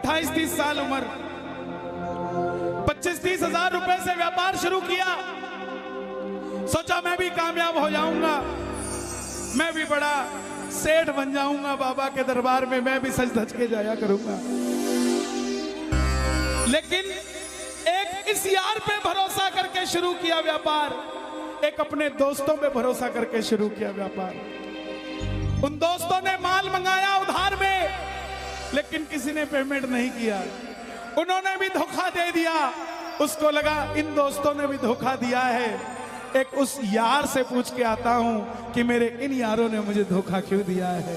28-30 साल उम्र, 25-30 हजार रुपए से व्यापार शुरू किया। सोचा मैं भी कामयाब हो जाऊंगा, मैं भी बड़ा सेठ बन जाऊंगा, बाबा के दरबार में मैं भी सज धज के जाया करूंगा। लेकिन एक इस यार पे भरोसा करके शुरू किया व्यापार, एक अपने दोस्तों पे भरोसा करके शुरू किया व्यापार। उन दोस्तों ने माल मंगाया उधार में, लेकिन किसी ने पेमेंट नहीं किया। उन्होंने भी धोखा दे दिया। उसको लगा इन दोस्तों ने भी धोखा दिया है, एक उस यार से पूछ के आता हूं कि मेरे इन यारों ने मुझे धोखा क्यों दिया है।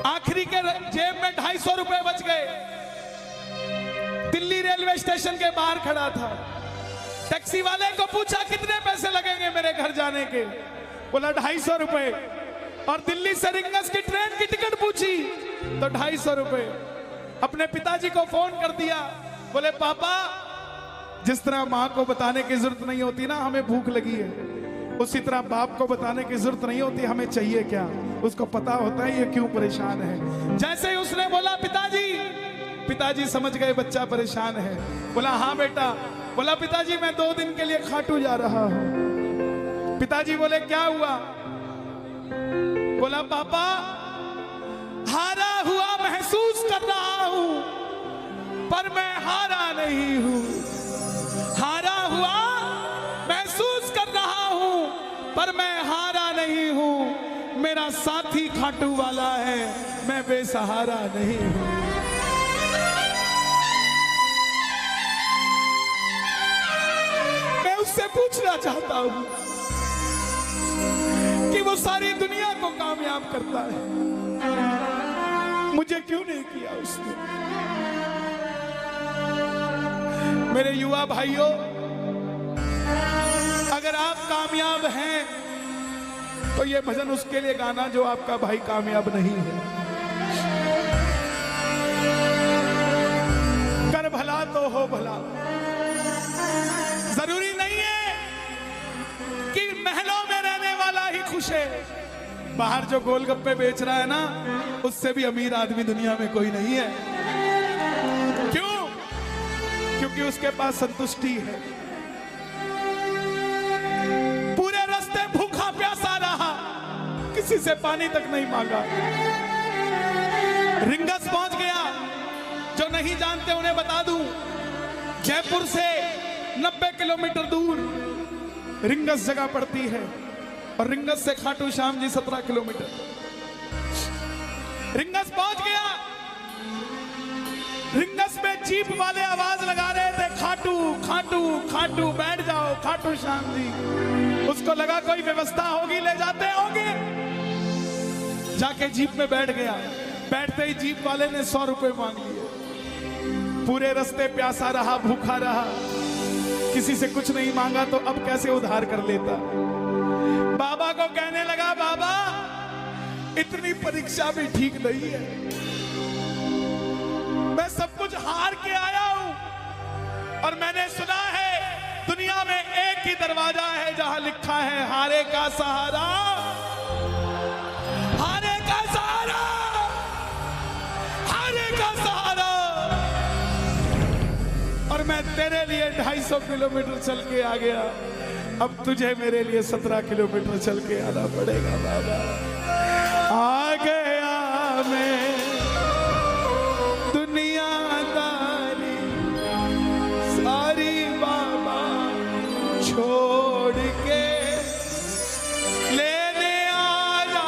आखिरी के जेब में 250 रुपए बच गए। दिल्ली रेलवे स्टेशन के बाहर खड़ा था। टैक्सी वाले को पूछा कितने पैसे लगेंगे मेरे घर जाने के, बोला 250 रुपए। और दिल्ली से रिंगस की ट्रेन की टिकट पूछी तो 250 रुपए। अपने पिताजी को फोन कर दिया, बोले पापा जिस तरह माँ को बताने की जरूरत नहीं होती ना हमें भूख लगी है, उसी तरह बाप को बताने की जरूरत नहीं होती हमें चाहिए क्या, उसको पता होता है ये क्यों परेशान है। जैसे ही उसने बोला पिताजी समझ गए बच्चा परेशान है। बोला हाँ बेटा। बोला पिताजी मैं 2 दिन के लिए खाटू जा रहा हूं। पिताजी बोले क्या हुआ? बोला पापा हारा हुआ महसूस कर रहा हूं, पर मैं हारा नहीं हूं। हारा हुआ महसूस कर रहा हूं, पर मैं हारा नहीं हूं। मेरा साथी खाटू वाला है, मैं बेसहारा नहीं हूं। मैं उससे पूछना चाहता हूं कि वो सारी दुनिया को कामयाब करता है, मुझे क्यों नहीं किया उसने? मेरे युवा भाइयों, अगर आप कामयाब हैं तो ये भजन उसके लिए गाना जो आपका भाई कामयाब नहीं है। कर भला तो हो भला। जरूरी नहीं है कि महलों में रहने वाला ही खुश है। बाहर जो गोलगप्पे बेच रहा है ना, उससे भी अमीर आदमी दुनिया में कोई नहीं है। क्यों? क्योंकि उसके पास संतुष्टि है। पूरे रास्ते भूखा प्यासा रहा, किसी से पानी तक नहीं मांगा। रिंगस पहुंच गया। जो नहीं जानते उन्हें बता दूं, जयपुर से 90 किलोमीटर दूर रिंगस जगह पड़ती है, और रिंगस से खाटू श्याम जी 17 किलोमीटर। रिंगस पहुंच गया। रिंगस में जीप वाले आवाज लगा रहे थे, खाटू खाटू खाटू बैठ जाओ खाटू श्याम जी। उसको लगा कोई व्यवस्था होगी, ले जाते होंगे। जाके जीप में बैठ गया। बैठते ही जीप वाले ने 100 रुपए मांग लिए। पूरे रास्ते प्यासा रहा, भूखा रहा, किसी से कुछ नहीं मांगा तो अब कैसे उधार कर लेता। बाबा को कहने लगा बाबा इतनी परीक्षा भी ठीक नहीं है, मैं सब कुछ हार के आया हूं, और मैंने सुना है दुनिया में एक ही दरवाजा है जहां लिखा है हारे का सहारा, हारे का सहारा, हारे का सहारा। और मैं तेरे लिए 250 किलोमीटर चल के आ गया, अब तुझे मेरे लिए 17 किलोमीटर चल के आना पड़ेगा बाबा। आ गया मैं दुनियादारी सारी बाबा छोड़ के, लेने आया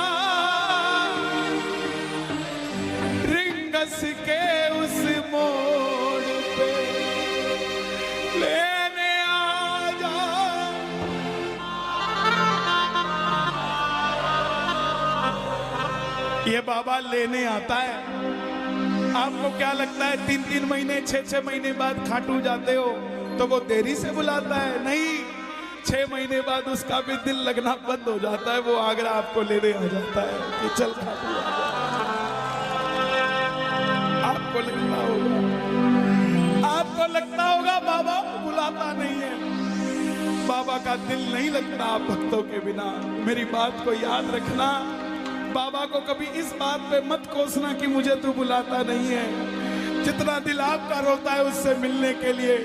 रिंगस के उस मोड़ पे, लेने आया। ये बाबा लेने आता है। आपको क्या लगता है 3-3 महीने 6-6 महीने बाद खाटू जाते हो तो वो देरी से बुलाता है? नहीं, 6 महीने बाद उसका भी दिल लगना बंद हो जाता है। वो आगरा आपको लेने आ जाता है कि चल खाटू आ जा। आपको लगता होगा बाबा बुलाता नहीं है। बाबा का दिल नहीं लगता भक्तों के बिना। मेरी बात को याद रखना, बाबा को कभी इस बात पे मत कोसना कि मुझे तू बुलाता नहीं है। जितना दिल आपका रोता है उससे मिलने के लिए,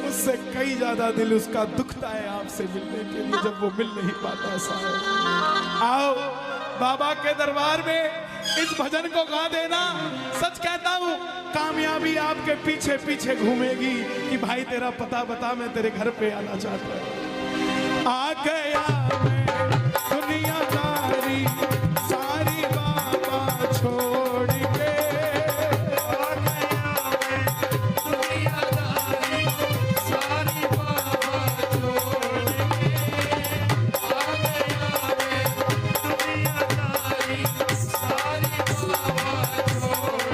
उससे कई ज्यादा दिल उसका दुखता है आपसे मिलने के लिए, जब वो मिल नहीं पाता। साहब आओ बाबा के दरबार में इस भजन को गा देना। सच कहता हूँ कामयाबी आपके पीछे पीछे घूमेगी कि भाई तेरा पता बता, मैं तेरे घर पे आना चाहता हूँ। आ गया मैं दुनियादारी सारी बाबा छोड़ के, आ गया मैं दुनियादारी सारी बाबा छोड़ के, आ गया मैं दुनियादारी सारी बाबा छोड़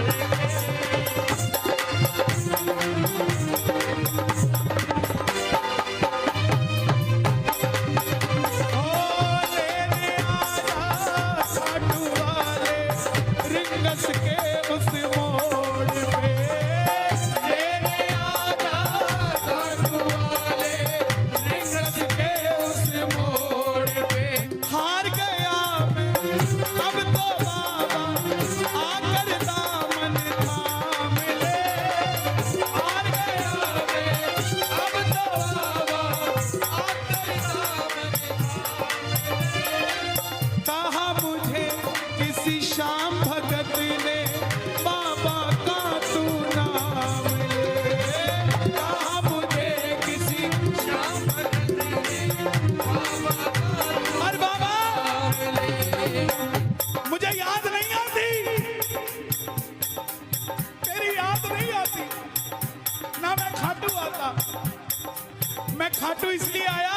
खाटू इसलिए आया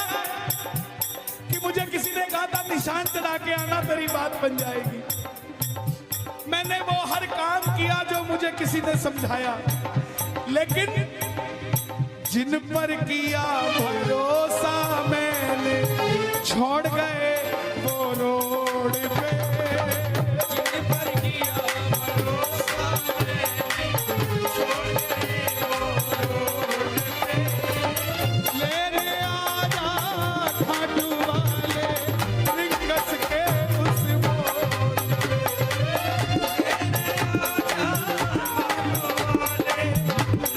कि मुझे किसी ने कहा था निशान चढ़ा के आना, तेरी बात बन जाएगी। मैंने वो हर काम किया जो मुझे किसी ने समझाया, लेकिन जिन पर किया भरोसा मैंने छोड़ गए वो रोड पे। जिन पर किया भरोसा मैंने छोड़ गए वो रोड पे। लेने आजा खाटू वाले रिंगस के उस मोड़ पे। लेने आजा खाटू वाले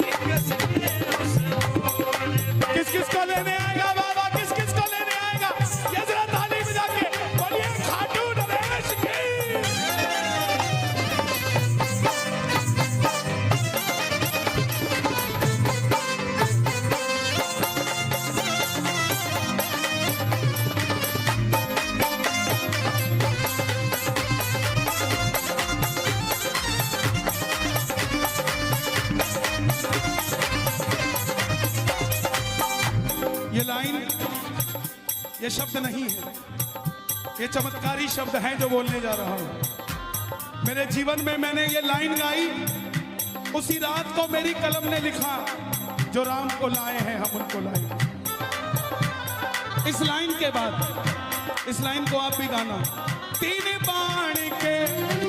रिंगस के उस मोड़ पे। किस किस को लेने आएगा बाबा, किस किस को लेने आएगा? ये जरा ताली बजा के बोलिए खाटू नरेश की। ये लाइन, ये शब्द नहीं है, ये चमत्कारी शब्द हैं जो बोलने जा रहा हूं। मेरे जीवन में मैंने ये लाइन गाई, उसी रात को मेरी कलम ने लिखा, जो राम को लाए हैं हम उनको लाए। इस लाइन के बाद, इस लाइन को आप भी गाना। तीन बाण के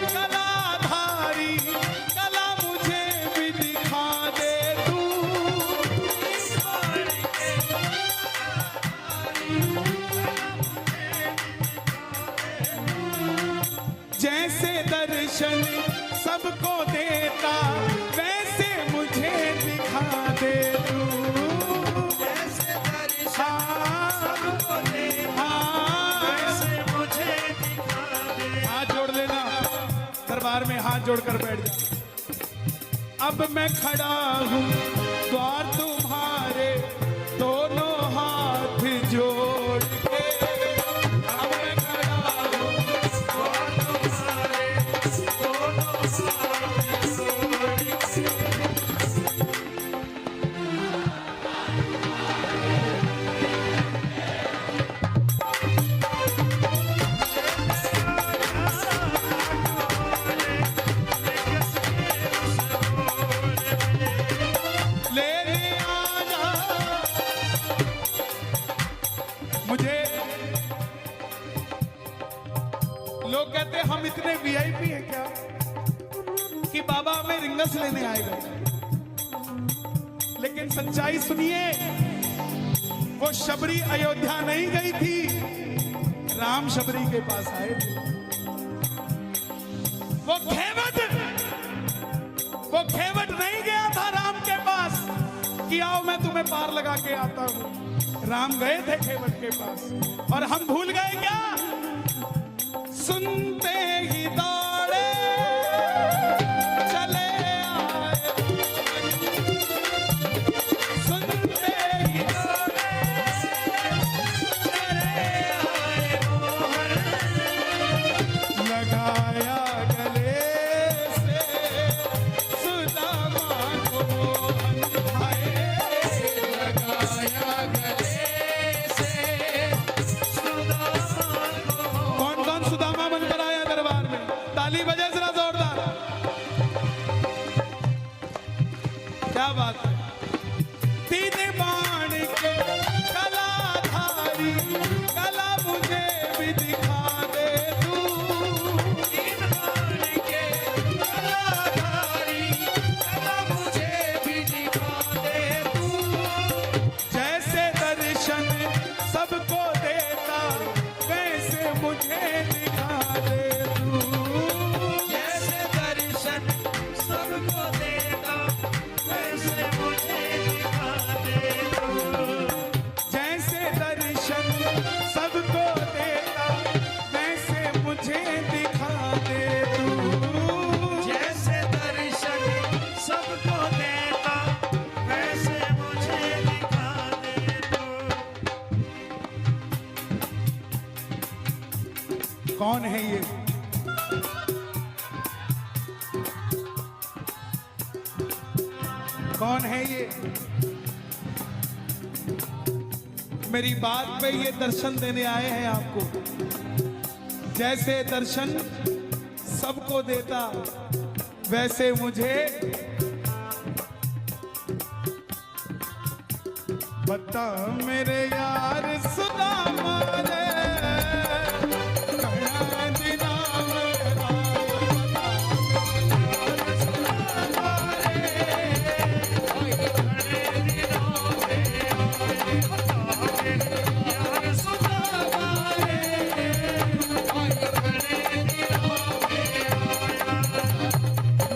कलाधारी कला मुझे भी दिखा दे तू। जैसे दर्शन सबको देता वैसे मुझे दिखा दे तू। जैसे दर्शन सबको देता वैसे मुझे दिखा दे। हाथ जोड़ लेना, दरबार में हाथ जोड़कर बैठ जा। अब मैं खड़ा हूँ द्वार तुम्हारे, दोनों हाथ जोड़ के। अब मैं खड़ा हूँ द्वार तुम्हारे, दोनों हाथ जोड़ के। लेने आजा। मुझे लोग कहते हैं हम इतने वीआईपी हैं क्या कि बाबा हमें रिंगस लेने आएगा, लेकिन सच्चाई सुनिए, वो शबरी अयोध्या नहीं गई थी, राम शबरी के पास आए थे। वो खेवट नहीं गया था राम के पास कि आओ मैं तुम्हें पार लगा के आता हूं। राम गए थे खेवट के पास और हम भूल गए क्या? सुनते ही दौड़े चले आए, सुनते ही दौड़े चले आए, लगाया गले से सुदामा को लगाया गले से सुदामा को। कौन कौन सुदामा बनकर आया दरबार में? ताली बजे जरा जोरदार। क्या बात है? तीन बाण के कलाधारी कला मुझे भी दिखा दे तू। तीन बाण के कलाधारी कला मुझे भी दिखा दे तू। जैसे दर्शन सबको देता वैसे मुझे दिखा दे तू। जैसे दर्शन सबको देता वैसे मुझे दिखा दे तू। जैसे दर्शन सबको देता वैसे मुझे दिखा दे तू। जैसे दर्शन सबको देता वैसे मुझे दिखा दे तू। कौन है ये? कौन है ये? मेरी बात पे ये दर्शन देने आए हैं आपको। जैसे दर्शन सबको देता वैसे मुझे बता मेरे यार सुदामा ने कहा दिना मेरा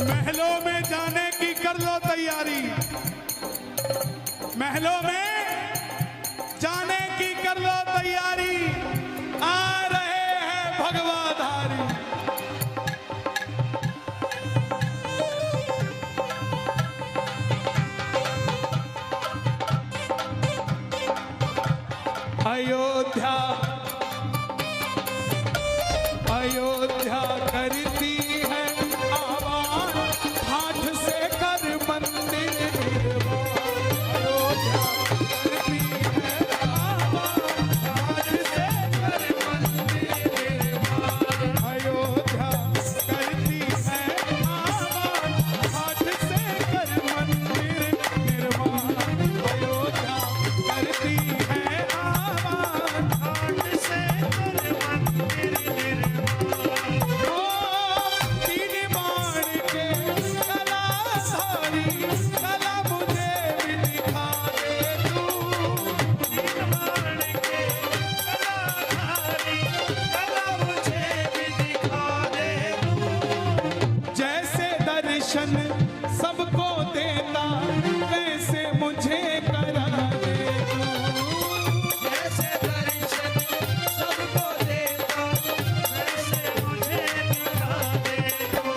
महलों में जाने की कर लो तैयारी, महलों में जाने की कर लो तैयारी, आ रहे हैं भगवाधारी। अयोध्या अयोध्या करती है आवाज हाथ से कर मंदिर निर्माण। अयोध्या करती है आवाज हाथ से कर मंदिर निर्माण। अयोध्या करती है आवाज हाथ से कर मंदिर निर्माण। अयोध्या करती है आवाज हाथ से कर मंदिर निर्माण। तीन बाण के कलाधारी कला मुझे भी दिखा दे तू। तीन बाण के कलाधारी कला मुझे भी दिखा दे तू। जैसे दर्शन सबको देता वैसे मुझे करा दे तू। जैसे दर्शन सबको देता वैसे मुझे दिखा दे तू।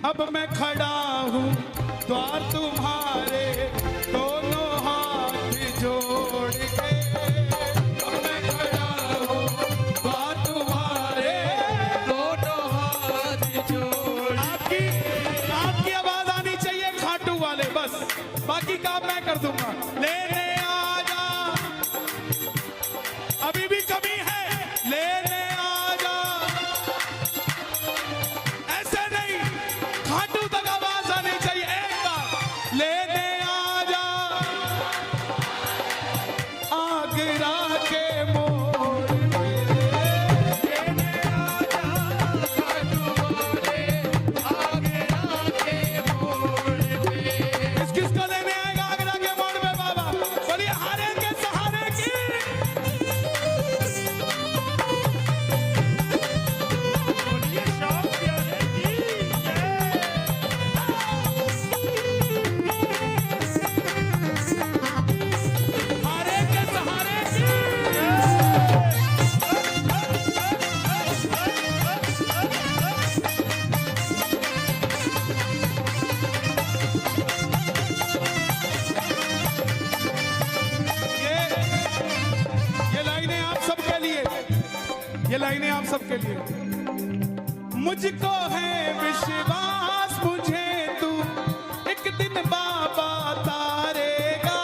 अब मैं खड़ा हूँ द्वार तुम्हारे दोनों हाथ जोड़ के। अब मैं खड़ा हूँ द्वार तुम्हारे दोनों हाथ जोड़। आपकी आवाज आनी चाहिए खाटू वाले, बस बाकी काम मैं कर दूंगा। लेने आ जा, अभी भी कमी है, लेने आ जा। ऐसे नहीं, खाटू तक आवाज आनी चाहिए। एक बार लेने आ जा, आगरा के मोड़ पे। लेने आ जा खाटू वाले, आगरा के मोड़ पे। किस किस को लेने आएगा आगरा के मोड़ पे बाबा? है विश्वास मुझे तू एक दिन बाबा तारेगा,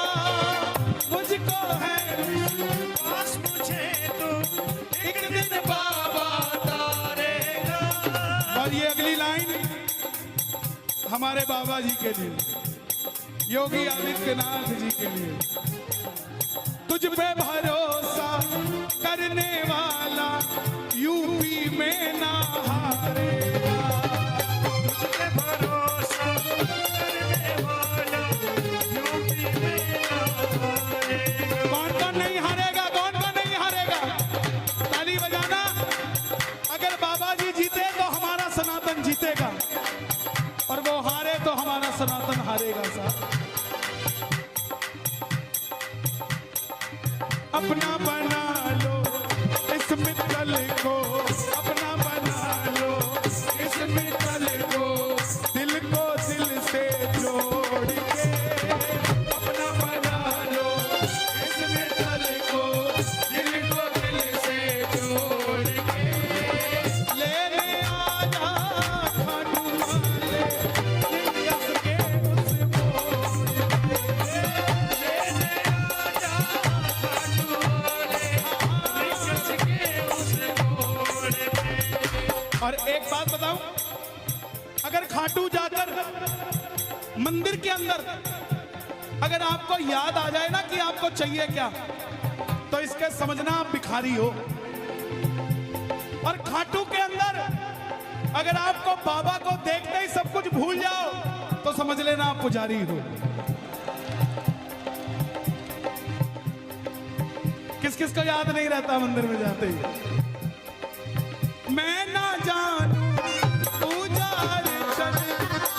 मुझको है विश्वास मुझे तू एक दिन बाबा तारेगा। और ये अगली लाइन हमारे बाबा जी के लिए, योगी आदित्यनाथ जी के लिए। तुझ पे भरोसा करने वाला यूपी में ना हारेगा, तुझ पे भरोसा करने वाला यूपी में ना हारेगा। कौन कौन नहीं हारेगा, कौन कौन नहीं हारेगा? ताली बजाना। अगर बाबा जी जीते तो हमारा सनातन जीतेगा, और वो हारे तो हमारा सनातन हारेगा साहब। अपना बना लो इस मित्तल को, अपना बना लो इस मित्तल को, दिल को दिल से जोड़ के। अपना बना लो इस मित्तल को, दिल को दिल से जोड़ के। लेने आजा खाटू वाले दिलकश के उस मोड़ पे। लेने आजा खाटू वाले दिलकश के उस मोड़ पे। और एक बात बताऊं, अगर खाटू जाकर मंदिर के अंदर अगर आपको याद आ जाए ना कि आपको चाहिए क्या, तो इसके समझना आप भिखारी हो। और खाटू के अंदर अगर आपको बाबा को देखते ही सब कुछ भूल जाओ, तो समझ लेना आप पुजारी हो। किस किस को याद नहीं रहता मंदिर में जाते ही? मैं ना जानू पुजार चल,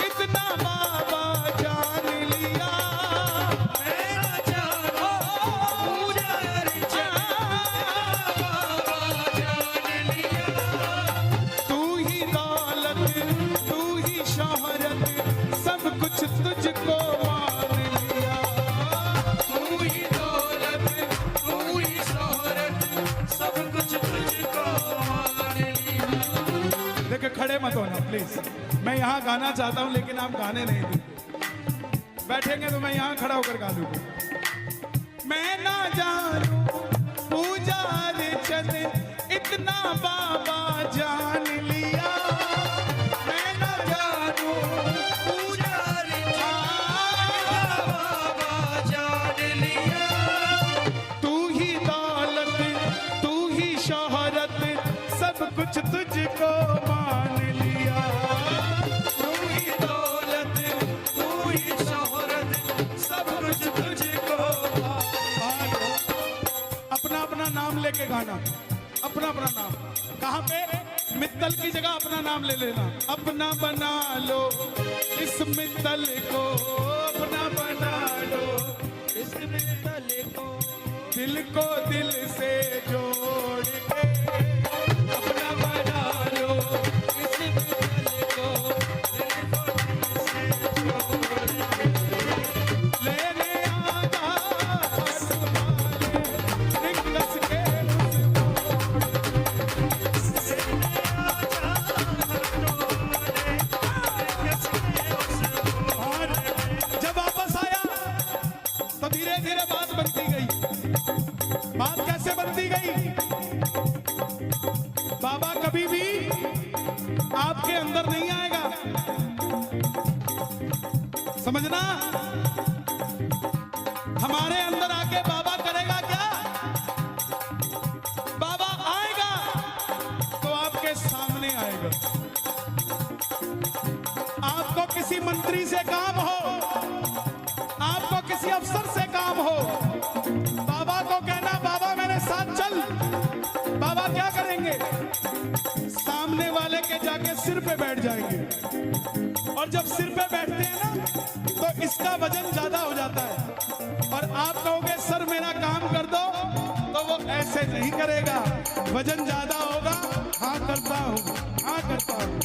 इतना बाबा जान लिया। मैं ना जानू पुजार चल, बाबा जान लिया। तू ही दौलत, तू ही शोहरत, सब कुछ तुझको मान लिया। तू ही दौलत, तू ही शोहरत, सब कुछ तुझको मान लिया। देखिए, खड़े मत होना प्लीज। मैं यहाँ गाना चाहता हूँ लेकिन आप गाने नहीं देंगे। बैठेंगे तो मैं यहाँ खड़ा होकर गा लूंगा। मैं ना जानू पुजार चल, इतना बाबा जान लिया। मैं ना जानू पुजार चल, बाबा जान लिया। तू ही दौलत, तू ही शोहरत, सब कुछ तुझको मान लिया। तू ही दौलत, तू ही शोहरत, सब कुछ तुझको मान लिया। अपना अपना नाम लेके गाना, अपना अपना नाम। कहाँ पे? मित्तल की जगह अपना नाम ले लेना। अपना बना लो इस मित्तल को, अपना बना लो इस मित्तल को, दिल को दिल से जोड़ के। अपना बना लो इस मित्तल को, दिल को दिल से जोड़ के। लेने आजा खाटू वाले दिलकश के उस मोड़ पे। लेने आजा खाटू वाले दिलकश के उस मोड़ पे। जब वापस आया तो धीरे धीरे बात बनती गई। बात कैसे बनती गई? बाबा कभी भी आपके अंदर नहीं आएगा, समझना। हमारे अंदर आके बाबा करेगा क्या? बाबा आएगा तो आपके सामने आएगा। आपको किसी मंत्री से काम हो, आपको किसी अफसर से काम हो, बाबा को कहना बाबा मेरे साथ चल। बाबा क्या करेंगे? सामने वाले के जाके सिर पे बैठ जाएंगे। और जब सिर पे बैठते हैं ना, तो इसका वजन ज्यादा हो जाता है। और आप कहोगे सर मेरा काम कर दो, तो वो ऐसे नहीं करेगा। वजन ज्यादा होगा, हाँ करता हूँ, हाँ करता हूँ।